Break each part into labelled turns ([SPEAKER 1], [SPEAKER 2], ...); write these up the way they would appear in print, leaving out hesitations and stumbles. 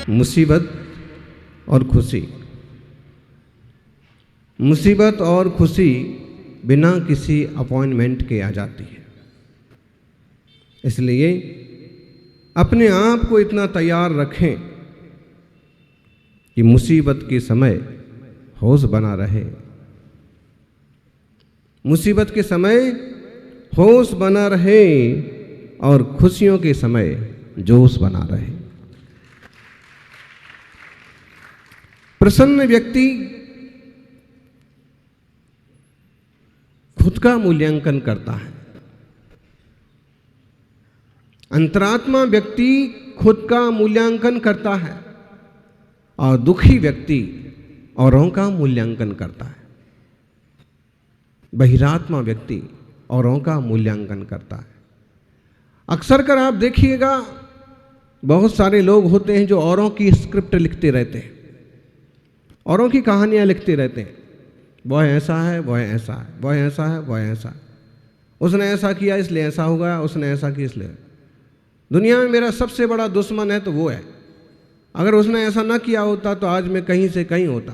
[SPEAKER 1] मुसीबत और खुशी। मुसीबत और खुशी बिना किसी अपॉइंटमेंट के आ जाती है, इसलिए अपने आप को इतना तैयार रखें कि मुसीबत के समय होश बना रहे, मुसीबत के समय होश बना रहे और खुशियों के समय जोश बना रहे। प्रसन्न व्यक्ति खुद का मूल्यांकन करता है, अंतरात्मा व्यक्ति खुद का मूल्यांकन करता है और दुखी व्यक्ति औरों का मूल्यांकन करता है। बहिरात्मा व्यक्ति औरों का मूल्यांकन करता है। अक्सर कर आप देखिएगा, बहुत सारे लोग होते हैं जो औरों की स्क्रिप्ट लिखते रहते हैं, औरों की कहानियां लिखते रहते हैं। वह ऐसा है, वह ऐसा है, वह ऐसा है, वह ऐसा है, उसने ऐसा किया इसलिए ऐसा हो गया, उसने ऐसा किया इसलिए। दुनिया में मेरा सबसे बड़ा दुश्मन है तो वो है, अगर उसने ऐसा ना किया होता तो आज मैं कहीं से कहीं होता।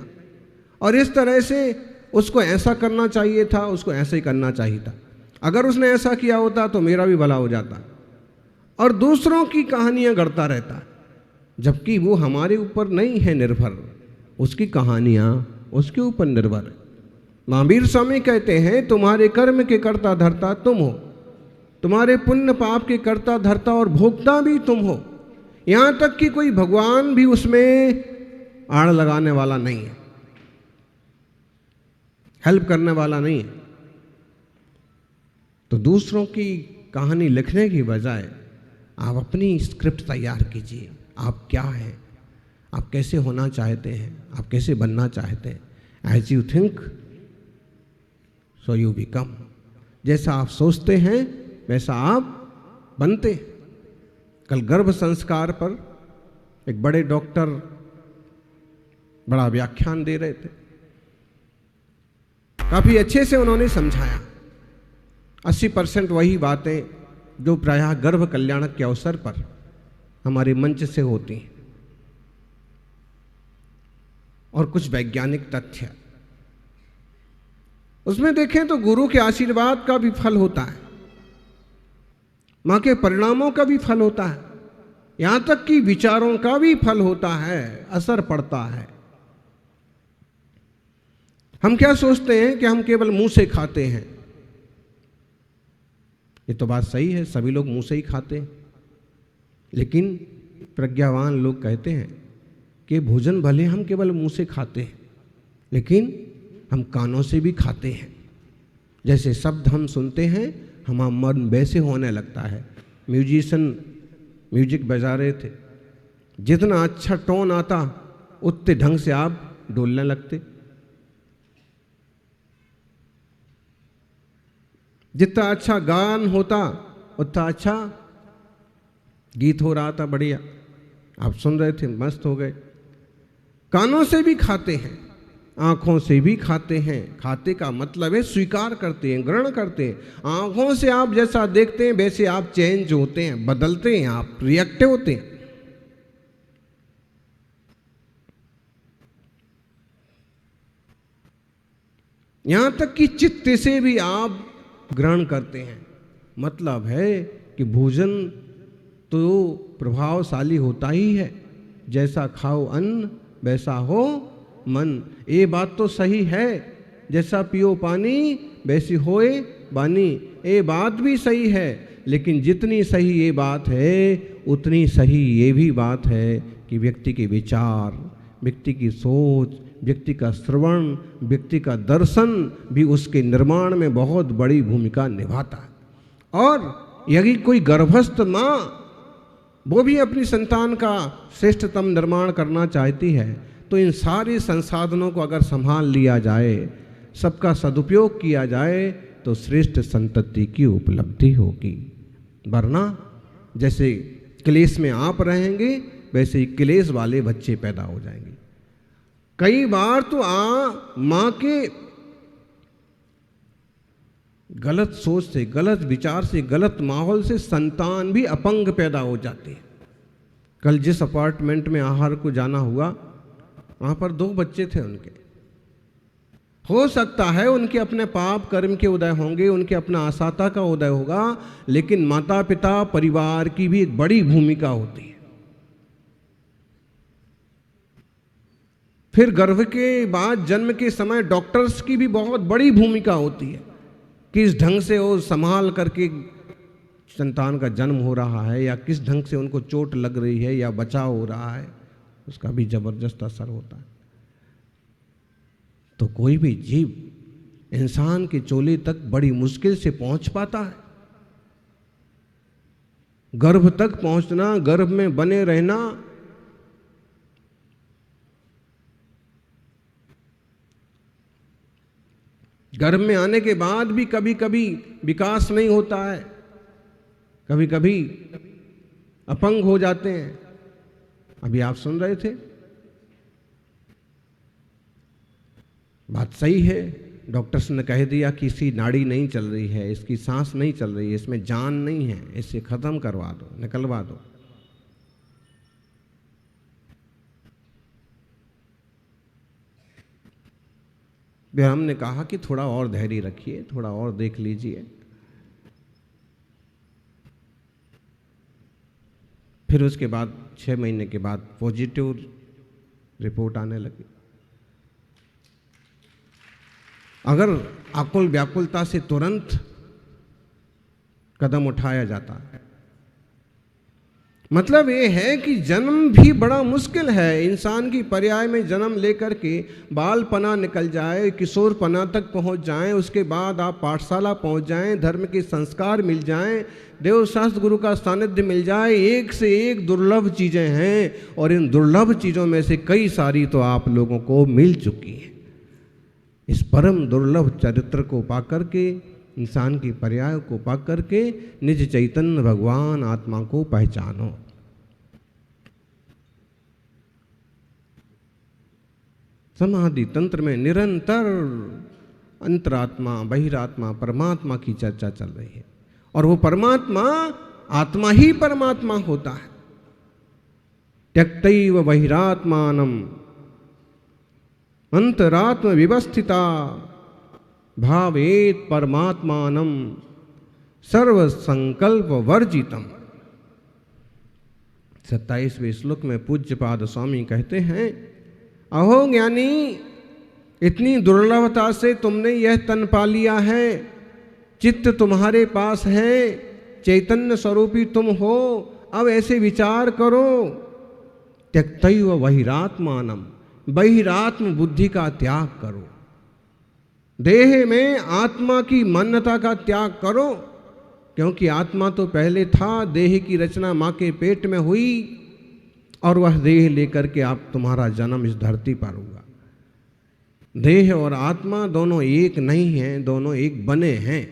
[SPEAKER 1] और इस तरह से उसको ऐसा करना चाहिए था, उसको ऐसे ही करना चाहिए था, अगर उसने ऐसा किया होता तो मेरा भी भला हो जाता। और दूसरों की कहानियां गढ़ता रहता, जबकि वो हमारे ऊपर नहीं है निर्भर, उसकी कहानियां उसके ऊपर निर्भर है। महावीर स्वामी कहते हैं, तुम्हारे कर्म के कर्ता धर्ता तुम हो, तुम्हारे पुण्य पाप के कर्ता धर्ता और भोक्ता भी तुम हो। यहां तक कि कोई भगवान भी उसमें आड़ लगाने वाला नहीं है, हेल्प करने वाला नहीं है। तो दूसरों की कहानी लिखने की बजाय आप अपनी स्क्रिप्ट तैयार कीजिए। आप क्या हैं, आप कैसे होना चाहते हैं, आप कैसे बनना चाहते हैं। As you think so you become. जैसा आप सोचते हैं वैसा आप बनते हैं। कल गर्भ संस्कार पर एक बड़े डॉक्टर बड़ा व्याख्यान दे रहे थे, काफी अच्छे से उन्होंने समझाया। 80% वही बातें जो प्रायः गर्भ कल्याणक के अवसर पर हमारे मंच से होती हैं, और कुछ वैज्ञानिक तथ्य उसमें देखें तो गुरु के आशीर्वाद का भी फल होता है, मां के परिणामों का भी फल होता है, यहां तक कि विचारों का भी फल होता है, असर पड़ता है। हम क्या सोचते हैं कि हम केवल मुंह से खाते हैं। ये तो बात सही है, सभी लोग मुंह से ही खाते हैं, लेकिन प्रज्ञावान लोग कहते हैं कि भोजन भले हम केवल मुंह से खाते हैं, लेकिन हम कानों से भी खाते हैं। जैसे शब्द हम सुनते हैं, हमारा मन वैसे होने लगता है। म्यूजिशियन म्यूजिक बजा रहे थे, जितना अच्छा टोन आता उतने ढंग से आप डोलने लगते, जितना अच्छा गान होता उतना अच्छा गीत हो रहा था, बढ़िया आप सुन रहे थे, मस्त हो गए। कानों से भी खाते हैं, आंखों से भी खाते हैं। खाते का मतलब है स्वीकार करते हैं, ग्रहण करते हैं। आंखों से आप जैसा देखते हैं वैसे आप चेंज होते हैं, बदलते हैं, आप रिएक्टिव होते हैं। यहां तक कि चित्त से भी आप ग्रहण करते हैं। मतलब है कि भोजन तो प्रभावशाली होता ही है, जैसा खाओ अन्न वैसा हो मन। ये बात तो सही है, जैसा पियो पानी वैसी होए बानी, ये बात भी सही है। लेकिन जितनी सही ये बात है उतनी सही ये भी बात है कि व्यक्ति के विचार, व्यक्ति की सोच, व्यक्ति का श्रवण, व्यक्ति का दर्शन भी उसके निर्माण में बहुत बड़ी भूमिका निभाता है। और यदि कोई गर्भस्थ माँ वो भी अपनी संतान का श्रेष्ठतम निर्माण करना चाहती है, तो इन सारे संसाधनों को अगर संभाल लिया जाए, सबका सदुपयोग किया जाए, तो श्रेष्ठ संतति की उपलब्धि होगी। वरना जैसे क्लेश में आप रहेंगे वैसे ही क्लेश वाले बच्चे पैदा हो जाएंगे। कई बार तो माँ के गलत सोच से, गलत विचार से, गलत माहौल से संतान भी अपंग पैदा हो जाते हैं। कल जिस अपार्टमेंट में आहार को जाना हुआ, वहां पर 2 बच्चे थे उनके। हो सकता है उनके अपने पाप कर्म के उदय होंगे, उनके अपना आसाता का उदय होगा, लेकिन माता पिता परिवार की भी एक बड़ी भूमिका होती है। फिर गर्भ के बाद जन्म के समय डॉक्टर्स की भी बहुत बड़ी भूमिका होती है, किस ढंग से वो संभाल करके संतान का जन्म हो रहा है, या किस ढंग से उनको चोट लग रही है या बचाव हो रहा है, उसका भी जबरदस्त असर होता है। तो कोई भी जीव इंसान के चोले तक बड़ी मुश्किल से पहुंच पाता है। गर्भ तक पहुंचना, गर्भ में बने रहना, गर्भ में आने के बाद भी कभी कभी विकास नहीं होता है, कभी कभी अपंग हो जाते हैं। अभी आप सुन रहे थे, बात सही है, डॉक्टर्स ने कह दिया कि इसकी नाड़ी नहीं चल रही है, इसकी सांस नहीं चल रही है, इसमें जान नहीं है, इसे खत्म करवा दो, निकलवा दो। फिर हमने कहा कि थोड़ा और धैर्य रखिए, थोड़ा और देख लीजिए। फिर उसके बाद 6 महीने के बाद पॉजिटिव रिपोर्ट आने लगी। अगर आकुल व्याकुलता से तुरंत कदम उठाया जाता है, मतलब ये है कि जन्म भी बड़ा मुश्किल है। इंसान की पर्याय में जन्म लेकर के बालपना निकल जाए, किशोरपना तक पहुंच जाएं, उसके बाद आप पाठशाला पहुंच जाएं, धर्म के संस्कार मिल जाएं, देव शास्त्र गुरु का सानिध्य मिल जाए, एक से एक दुर्लभ चीज़ें हैं, और इन दुर्लभ चीज़ों में से कई सारी तो आप लोगों को मिल चुकी हैं। इस परम दुर्लभ चरित्र को पाकर के, इंसान की पर्याय को पाकर के निज चैतन्य भगवान आत्मा को पहचानो। समाधि तंत्र में निरंतर अंतरात्मा, बहिरात्मा, परमात्मा की चर्चा चल रही है, और वो परमात्मा आत्मा ही परमात्मा होता है। त्यक्तैव बहिरात्मानम अंतरात्म विवस्थिता भावेत परमात्मानम सर्व संकल्प वर्जितम। 27वें श्लोक में पूज्यपाद स्वामी कहते हैं, अहो ज्ञानी, इतनी दुर्लभता से तुमने यह तन पा लिया है, चित्त तुम्हारे पास है, चैतन्य स्वरूपी तुम हो, अब ऐसे विचार करो, त्यक्तैव बहिरात्मानम, बहिरात्म बुद्धि का त्याग करो, देह में आत्मा की मान्यता का त्याग करो, क्योंकि आत्मा तो पहले था, देह की रचना माँ के पेट में हुई, और वह देह लेकर के आप तुम्हारा जन्म इस धरती पर हुआ। देह और आत्मा दोनों एक नहीं हैं, दोनों एक बने हैं,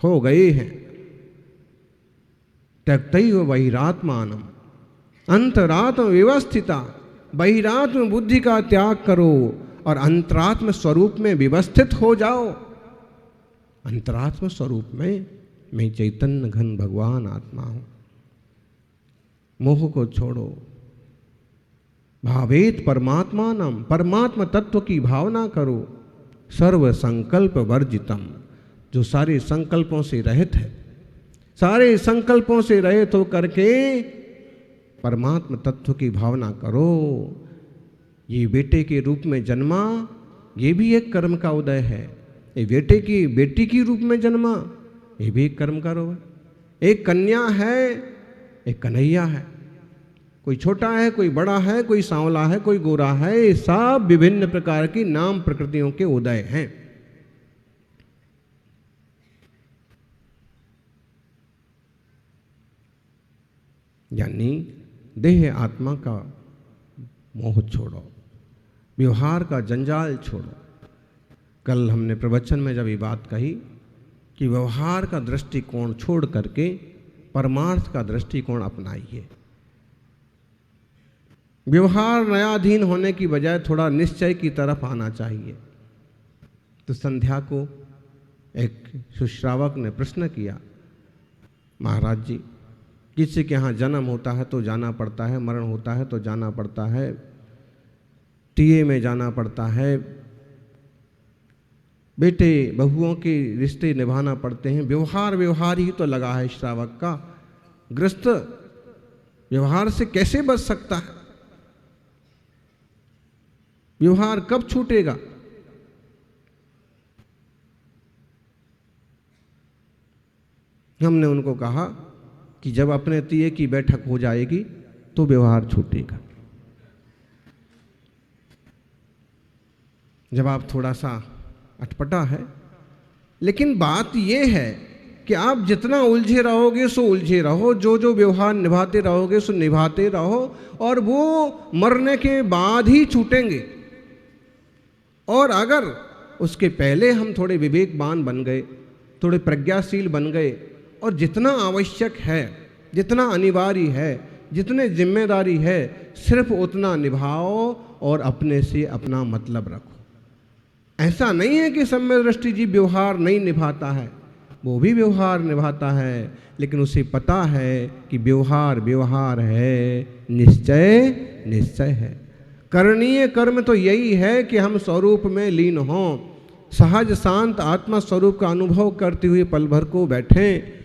[SPEAKER 1] हो गए हैं। त्यक्तैव बहिरात्मानम अंतरात्म व्यवस्थिता, बहिरात्म बुद्धि का त्याग करो और अंतरात्म स्वरूप में व्यवस्थित हो जाओ। अंतरात्म स्वरूप में मैं चैतन्य घन भगवान आत्मा हूं। मोह को छोड़ो, भावेत परमात्मानम, परमात्मा तत्व की भावना करो, सर्व संकल्प वर्जितम, जो सारे संकल्पों से रहित है, सारे संकल्पों से रहित हो करके परमात्मा तत्व की भावना करो। ये बेटे के रूप में जन्मा, ये भी एक कर्म का उदय है। ये बेटी की रूप में जन्मा, ये भी एक कर्म का उदय है। एक कन्या है, एक कन्हैया है, कोई छोटा है, कोई बड़ा है, कोई सांवला है, कोई गोरा है, ये सब विभिन्न प्रकार की नाम प्रकृतियों के उदय हैं। यानी देह आत्मा का मोह छोड़ो, व्यवहार का जंजाल छोड़ो। कल हमने प्रवचन में जब ये बात कही कि व्यवहार का दृष्टिकोण छोड़ करके परमार्थ का दृष्टिकोण अपनाइए। व्यवहार न्यायाधीन होने की बजाय थोड़ा निश्चय की तरफ आना चाहिए। तो संध्या को एक सुश्रावक ने प्रश्न किया, महाराज जी, किसी के यहाँ जन्म होता है तो जाना पड़ता है, मरण होता है तो जाना पड़ता है, टीए में जाना पड़ता है, बेटे बहुओं के रिश्ते निभाना पड़ते हैं। व्यवहार ही तो लगा है श्रावक का। गृहस्थ व्यवहार से कैसे बच सकता है? व्यवहार कब छूटेगा? हमने उनको कहा कि जब अपने तीये की बैठक हो जाएगी तो व्यवहार छूटेगा। जवाब थोड़ा सा अटपटा है, लेकिन बात यह है कि आप जितना उलझे रहोगे सो उलझे रहो, जो व्यवहार निभाते रहोगे सो निभाते रहो, और वो मरने के बाद ही छूटेंगे। और अगर उसके पहले हम थोड़े विवेकवान बन गए, थोड़े प्रज्ञाशील बन गए, और जितना आवश्यक है, जितना अनिवार्य है, जितने जिम्मेदारी है, सिर्फ उतना निभाओ और अपने से अपना मतलब रखो। ऐसा नहीं है कि सम्यक दृष्टि जीव व्यवहार नहीं निभाता है, वो भी व्यवहार निभाता है, लेकिन उसे पता है कि व्यवहार व्यवहार है, निश्चय निश्चय है। करणीय कर्म तो यही है कि हम स्वरूप में लीन हों, सहज शांत आत्मा स्वरूप का अनुभव करते हुए पल भर को बैठें।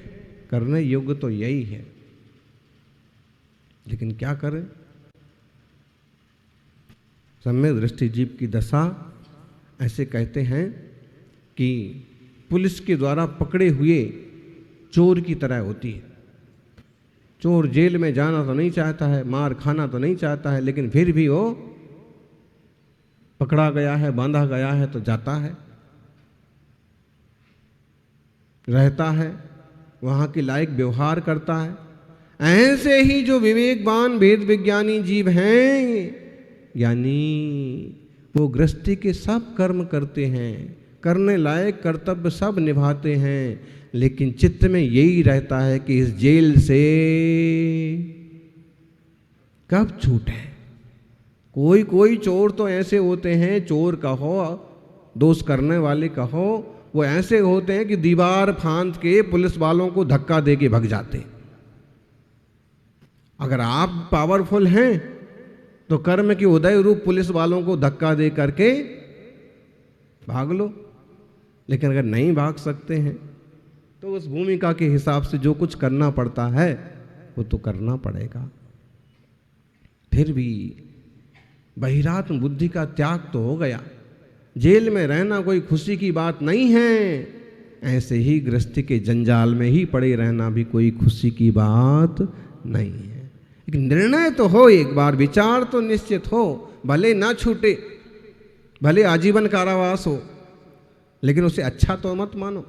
[SPEAKER 1] करने योग्य तो यही है, लेकिन क्या करें? सम्यक दृष्टि जीव की दशा ऐसे कहते हैं कि पुलिस के द्वारा पकड़े हुए चोर की तरह होती है। चोर जेल में जाना तो नहीं चाहता है, मार खाना तो नहीं चाहता है, लेकिन फिर भी वो पकड़ा गया है, बांधा गया है तो जाता है, रहता है, वहाँ के लायक व्यवहार करता है। ऐसे ही जो विवेकवान वेद विज्ञानी जीव हैं, यानी वो गृहस्थी के सब कर्म करते हैं, करने लायक कर्तव्य सब निभाते हैं, लेकिन चित्त में यही रहता है कि इस जेल से कब छूटे। कोई चोर तो ऐसे होते हैं, चोर कहो, दोष करने वाले कहो, वो ऐसे होते हैं कि दीवार फांद के पुलिस वालों को धक्का दे के भग जाते। अगर आप पावरफुल हैं तो कर्म के उदय रूप पुलिस वालों को धक्का दे करके भाग लो, लेकिन अगर नहीं भाग सकते हैं तो उस भूमिका के हिसाब से जो कुछ करना पड़ता है वो तो करना पड़ेगा। फिर भी बहिरात्म बुद्धि का त्याग तो हो गया। जेल में रहना कोई खुशी की बात नहीं है, ऐसे ही गृहस्थी के जंजाल में ही पड़े रहना भी कोई खुशी की बात नहीं है। लेकिन निर्णय तो हो, एक बार विचार तो निश्चित हो, भले ना छूटे, भले आजीवन कारावास हो, लेकिन उसे अच्छा तो मत मानो।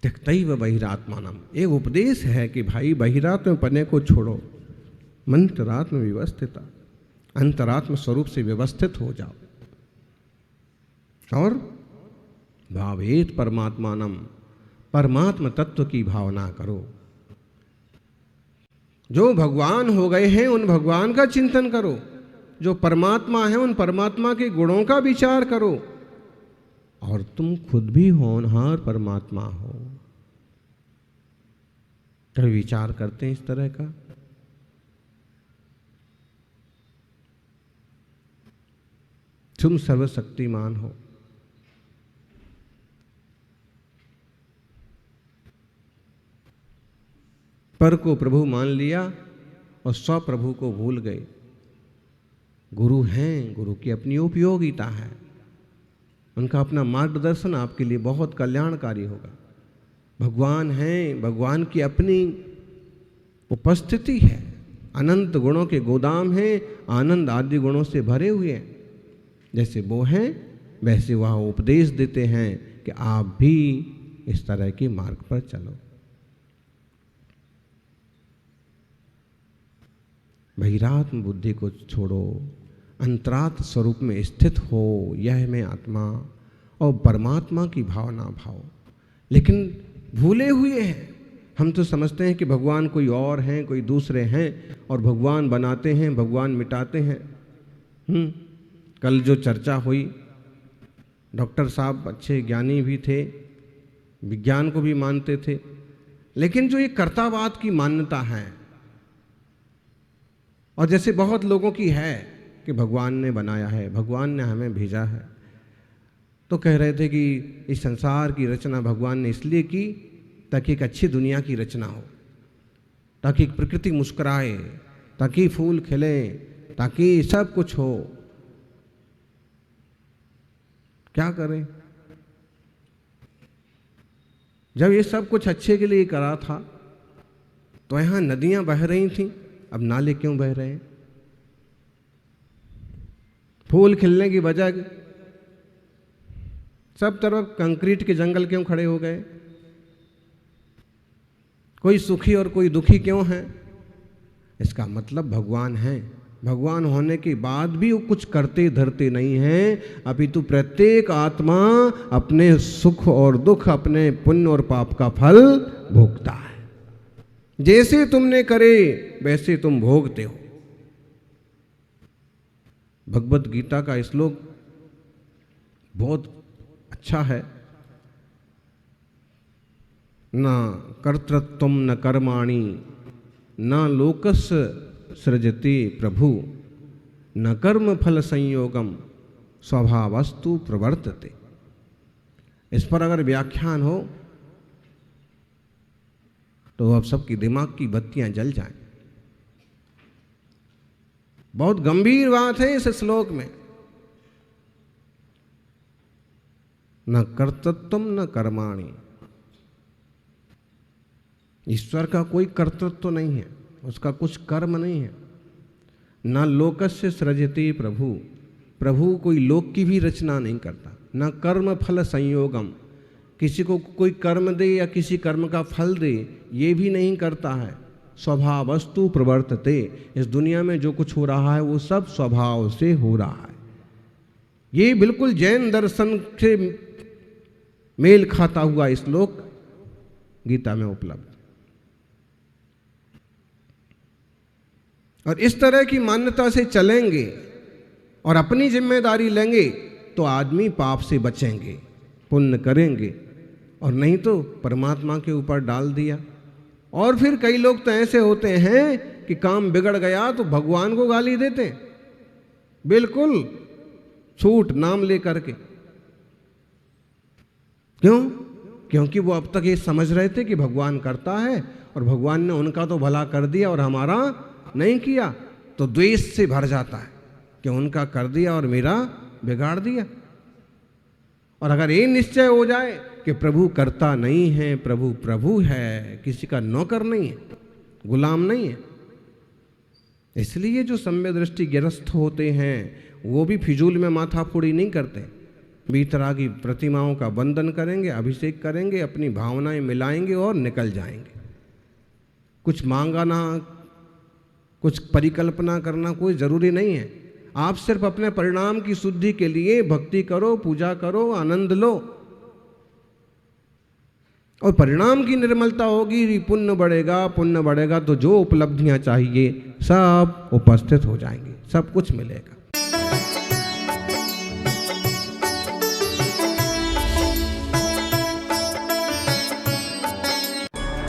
[SPEAKER 1] त्यक्तैव बहिरात्मानम, एक उपदेश है कि भाई बहिरात्म पने को छोड़ो, मंत्रात्म व्यवस्थित, अंतरात्म स्वरूप से व्यवस्थित हो जाओ, और भावेत परमात्मानम, परमात्म तत्व की भावना करो। जो भगवान हो गए हैं उन भगवान का चिंतन करो, जो परमात्मा है उन परमात्मा के गुणों का विचार करो, और तुम खुद भी होनहार परमात्मा हो। कभी विचार करते हैं इस तरह का? तुम सर्वशक्तिमान हो, पर को प्रभु मान लिया और स्व प्रभु को भूल गए। गुरु हैं, गुरु की अपनी उपयोगिता है, उनका अपना मार्गदर्शन आपके लिए बहुत कल्याणकारी होगा। भगवान हैं, भगवान की अपनी उपस्थिति है, अनंत गुणों के गोदाम हैं, आनंद आदि गुणों से भरे हुए हैं। जैसे वो हैं वैसे वह उपदेश देते हैं कि आप भी इस तरह के मार्ग पर चलो। बहिरात्म बुद्धि को छोड़ो, अंतरात्म स्वरूप में स्थित हो, यह मैं आत्मा और परमात्मा की भावना भाव। लेकिन भूले हुए हैं, हम तो समझते हैं कि भगवान कोई और हैं, कोई दूसरे हैं, और भगवान बनाते हैं, भगवान मिटाते हैं। कल जो चर्चा हुई डॉक्टर साहब अच्छे ज्ञानी भी थे, विज्ञान को भी मानते थे, लेकिन जो ये कर्तावाद की मान्यता है, और जैसे बहुत लोगों की है कि भगवान ने बनाया है, भगवान ने हमें भेजा है, तो कह रहे थे कि इस संसार की रचना भगवान ने इसलिए की ताकि एक अच्छी दुनिया की रचना हो, ताकि प्रकृति मुस्कुराए, ताकि फूल खिले, ताकि सब कुछ हो। क्या करें? जब ये सब कुछ अच्छे के लिए करा था तो यहाँ नदियां बह रही थीं, अब नाले क्यों बह रहे हैं? फूल खिलने की वजह सब तरफ कंक्रीट के जंगल क्यों खड़े हो गए? कोई सुखी और कोई दुखी क्यों है? इसका मतलब भगवान है। भगवान होने के बाद भी वो कुछ करते धरते नहीं हैं, अपितु प्रत्येक आत्मा अपने सुख और दुख, अपने पुण्य और पाप का फल भोगता है। जैसे तुमने करे वैसे तुम भोगते हो। भगवत गीता का श्लोक बहुत अच्छा है। न कर्तृत्वम न कर्माणि न लोकस्य सृजति प्रभु न कर्म फल संयोगम स्वभावस्तु प्रवर्तते। इस पर अगर व्याख्यान हो तो अब सबकी दिमाग की बत्तियां जल जाएं। बहुत गंभीर बात है इस श्लोक में। न कर्तृत्वम न कर्माणि, ईश्वर का कोई कर्तृत्व नहीं है, उसका कुछ कर्म नहीं है। न लोकस्य सृजति प्रभु, प्रभु कोई लोक की भी रचना नहीं करता। न कर्म फल संयोगम, किसी को कोई कर्म दे या किसी कर्म का फल दे, ये भी नहीं करता है। स्वभावस्तु प्रवर्तते, इस दुनिया में जो कुछ हो रहा है वो सब स्वभाव से हो रहा है। ये बिल्कुल जैन दर्शन से मेल खाता हुआ श्लोक गीता में उपलब्ध। और इस तरह की मान्यता से चलेंगे और अपनी जिम्मेदारी लेंगे तो आदमी पाप से बचेंगे, पुण्य करेंगे, और नहीं तो परमात्मा के ऊपर डाल दिया। और फिर कई लोग तो ऐसे होते हैं कि काम बिगड़ गया तो भगवान को गाली देते हैं, बिल्कुल छूट नाम लेकर के। क्यों? क्योंकि वो अब तक ये समझ रहे थे कि भगवान करता है और भगवान ने उनका तो भला कर दिया और हमारा नहीं किया, तो द्वेष से भर जाता है कि उनका कर दिया और मेरा बिगाड़ दिया। और अगर ये निश्चय हो जाए कि प्रभु करता नहीं है, प्रभु प्रभु है, किसी का नौकर नहीं है, गुलाम नहीं है, इसलिए जो सम्य दृष्टि गिरस्थ होते हैं वो भी फिजूल में माथाफोड़ी नहीं करते। बीतरागी प्रतिमाओं का वंदन करेंगे, अभिषेक करेंगे, अपनी भावनाएं मिलाएंगे और निकल जाएंगे। कुछ मांगा ना, कुछ परिकल्पना करना कोई ज़रूरी नहीं है। आप सिर्फ अपने परिणाम की शुद्धि के लिए भक्ति करो, पूजा करो, आनंद लो, और परिणाम की निर्मलता होगी, पुण्य बढ़ेगा। पुण्य बढ़ेगा तो जो उपलब्धियां चाहिए सब उपस्थित हो जाएंगी, सब कुछ मिलेगा।